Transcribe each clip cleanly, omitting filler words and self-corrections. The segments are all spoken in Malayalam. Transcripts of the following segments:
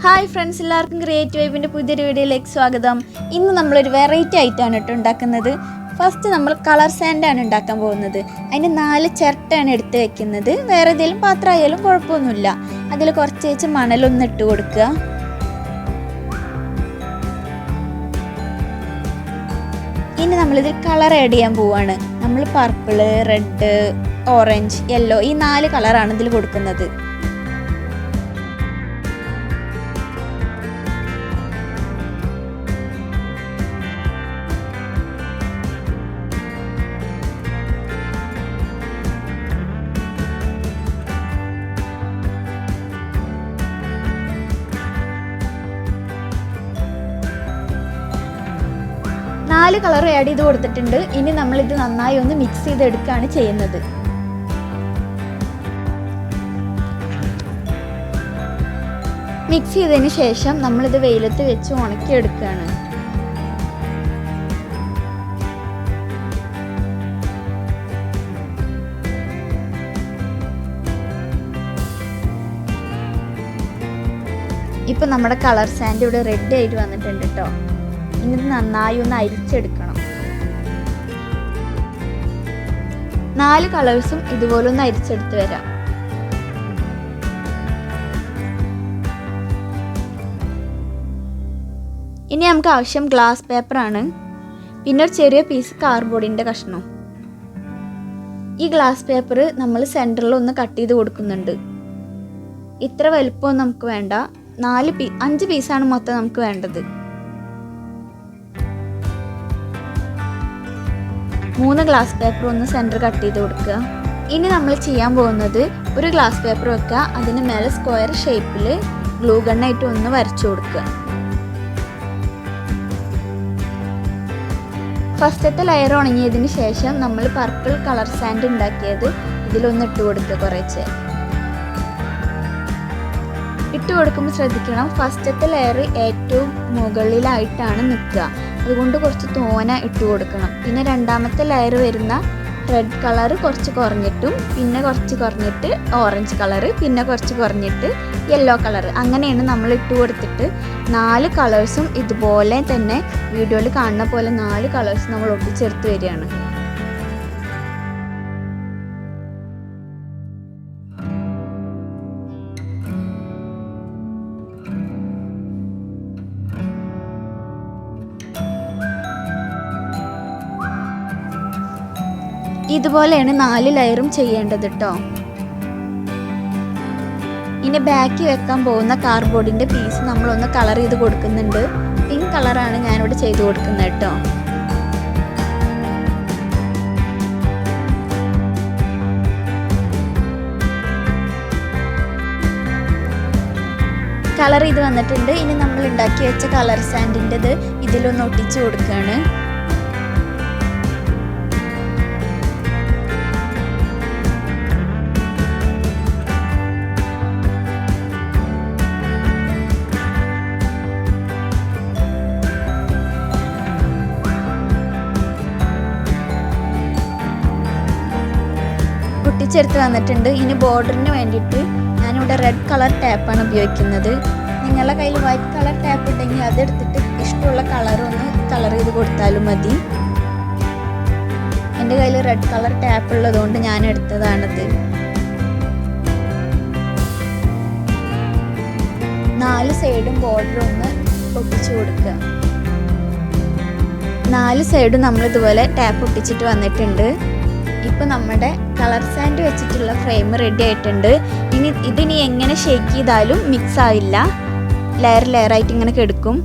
ഹായ് ഫ്രണ്ട്സ്, എല്ലാവർക്കും ക്രിയേറ്റീവ് വൈബിൻ്റെ പുതിയൊരു വീഡിയോയിലേക്ക് സ്വാഗതം. ഇന്ന് നമ്മളൊരു വെറൈറ്റി ആയിട്ടാണ് ഉണ്ടാക്കുന്നത്. ഫസ്റ്റ് നമ്മൾ കളർ സാൻഡാണ് ഉണ്ടാക്കാൻ പോകുന്നത്. അതിന് 4 ചിരട്ടയാണ് എടുത്ത് വെക്കുന്നത്. വേറെ ഏതെങ്കിലും പാത്രമായാലും കുഴപ്പമൊന്നുമില്ല. അതിൽ കുറച്ച് വെച്ച് മണലൊന്ന് ഇട്ട് കൊടുക്കുക. ഇനി നമ്മളിതിൽ കളർ ആഡ് ചെയ്യാൻ പോവുകയാണ്. നമ്മൾ പർപ്പിള്, റെഡ്, ഓറഞ്ച്, യെല്ലോ ഈ 4 കളറാണ് ഇതിൽ കൊടുക്കുന്നത്. നാല് കളർ ആഡ് ചെയ്ത് കൊടുത്തിട്ടുണ്ട്. ഇനി നമ്മളിത് നന്നായി ഒന്ന് മിക്സ് ചെയ്തെടുക്കുകയാണ് ചെയ്യുന്നത്. മിക്സ് ചെയ്തതിന് ശേഷം നമ്മളിത് വെയിലത്ത് വെച്ച് ഉണക്കിയെടുക്കുകയാണ്. ഇപ്പം നമ്മുടെ കളർ സാൻഡ് ഇവിടെ റെഡി ആയിട്ട് വന്നിട്ടുണ്ട് കേട്ടോ. ഇനി ഇത് നന്നായി ഒന്ന് അരിച്ചെടുക്കണം. 4 കളേഴ്സും ഇതുപോലെ ഒന്ന് അരിച്ചെടുത്ത് വരാം. ഇനി നമുക്ക് ആവശ്യം ഗ്ലാസ് പേപ്പറാണ്. പിന്നെ ഒരു ചെറിയ പീസ് കാർഡ്ബോർഡിൻ്റെ കഷ്ണം. ഈ ഗ്ലാസ് പേപ്പർ നമ്മൾ സെൻറ്ററിൽ ഒന്ന് കട്ട് ചെയ്ത് കൊടുക്കുന്നുണ്ട്. ഇത്ര വലുപ്പമൊന്നും നമുക്ക് വേണ്ട. 5 പീസാണ് മൊത്തം നമുക്ക് വേണ്ടത്. 3 ഗ്ലാസ് പേപ്പർ ഒന്ന് സെൻറ്റർ കട്ട് ചെയ്ത് കൊടുക്കുക. ഇനി നമ്മൾ ചെയ്യാൻ പോകുന്നത് ഒരു ഗ്ലാസ് പേപ്പർ വെക്കുക. അതിന് മേലെ സ്ക്വയർ ഷേപ്പിൽ ഗ്ലൂ ഗണ്ണായിട്ട് ഒന്ന് വരച്ചു കൊടുക്കുക. ഫസ്റ്റത്തെ ലെയർ ഉണങ്ങിയതിന് ശേഷം നമ്മൾ പർപ്പിൾ കളർ സാൻഡ് ഉണ്ടാക്കിയത് ഇതിലൊന്ന് ഇട്ട് കൊടുക്കുക. കുറച്ച് ഇട്ട് കൊടുക്കുമ്പോൾ ശ്രദ്ധിക്കണം, ഫസ്റ്റത്തെ ലെയർ ഏറ്റവും മുകളിലായിട്ടാണ് നിൽക്കുക. അതുകൊണ്ട് കുറച്ച് തോന ഇട്ട് കൊടുക്കണം. പിന്നെ രണ്ടാമത്തെ ലെയർ വരുന്ന റെഡ് കളർ കുറച്ച് കുറഞ്ഞിട്ടും, പിന്നെ കുറച്ച് കുറഞ്ഞിട്ട് ഓറഞ്ച് കളർ, പിന്നെ കുറച്ച് കുറഞ്ഞിട്ട് യെല്ലോ കളർ, അങ്ങനെയാണ് നമ്മൾ ഇട്ട് കൊടുത്തിട്ട് 4 കളേഴ്സും ഇതുപോലെ തന്നെ വീഡിയോയിൽ കാണുന്ന പോലെ 4 കളേഴ്സ് നമ്മൾ ഒട്ടിച്ചെടുത്ത് വരികയാണ്. ഇതുപോലെയാണ് 4 ലെയറും ചെയ്യേണ്ടത് കേട്ടോ. ഇനി ബാക്കി വെക്കാൻ പോകുന്ന കാർഡ്ബോർഡിൻ്റെ പീസ് നമ്മളൊന്ന് കളർ ചെയ്ത് കൊടുക്കുന്നുണ്ട്. പിങ്ക് കളറാണ് ഞാനിവിടെ ചെയ്ത് കൊടുക്കുന്നത് കേട്ടോ. കളർ ചെയ്ത് വന്നിട്ടുണ്ട്. ഇനി നമ്മൾ ഉണ്ടാക്കി വെച്ച കളർ സാൻഡിൻ്റെത് ഇതിലൊന്ന് ഒട്ടിച്ച് കൊടുക്കുകയാണ്. ഒട്ടിച്ചെടുത്ത് വന്നിട്ടുണ്ട്. ഇനി ബോർഡറിന് വേണ്ടിയിട്ട് ഞാനിവിടെ റെഡ് കളർ ടാപ്പാണ് ഉപയോഗിക്കുന്നത്. നിങ്ങളുടെ കയ്യിൽ വൈറ്റ് കളർ ടാപ്പ് ഉണ്ടെങ്കിൽ അതെടുത്തിട്ട് ഇഷ്ടമുള്ള കളറൊന്ന് കളർ ചെയ്ത് കൊടുത്താലും മതി. എൻ്റെ കയ്യിൽ റെഡ് കളർ ടാപ്പ് ഉള്ളതുകൊണ്ട് ഞാൻ എടുത്തതാണിത്. 4 സൈഡും ബോർഡർ ഒന്ന് ഒട്ടിച്ചു കൊടുക്കുക. 4 സൈഡും നമ്മളിതുപോലെ ടാപ്പ് ഒട്ടിച്ചിട്ട് വന്നിട്ടുണ്ട്. ഇപ്പോൾ നമ്മുടെ കളർ സാൻഡ് വെച്ചിട്ടുള്ള ഫ്രെയിം റെഡി ആയിട്ടുണ്ട്. ഇതിനി എങ്ങനെ ഷേക്ക് ചെയ്താലും മിക്സ് ആവില്ല, ലെയർ ആയിട്ട് ഇങ്ങനെ കിടക്കും.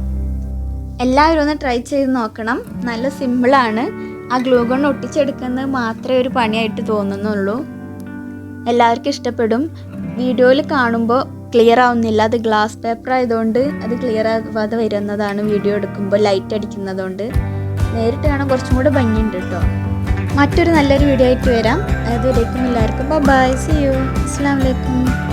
എല്ലാവരും ഒന്ന് ട്രൈ ചെയ്ത് നോക്കണം. നല്ല സിമ്പിളാണ്. ആ ഗ്ലൂ ഗൺ ഒട്ടിച്ചെടുക്കുന്നത് മാത്രമേ ഒരു പണിയായിട്ട് തോന്നുന്നുള്ളൂ. എല്ലാവർക്കും ഇഷ്ടപ്പെടും. വീഡിയോയിൽ കാണുമ്പോൾ ക്ലിയർ ആവുന്നില്ല. അത് ഗ്ലാസ് പേപ്പർ ആയതുകൊണ്ട് അത് ക്ലിയർ ആവാതെ വരുന്നതാണ്. വീഡിയോ എടുക്കുമ്പോൾ ലൈറ്റ് അടിക്കുന്നതുകൊണ്ട്. നേരിട്ട് കാണാൻ കുറച്ചും കൂടെ ഭംഗിയുണ്ട് കേട്ടോ. മറ്റൊരു നല്ലൊരു വീഡിയോ ആയിട്ട് വരാം. അതുവരേക്കും എല്ലാവർക്കും ബൈ, സീ യു, അസ്സലാമു അലൈക്കും.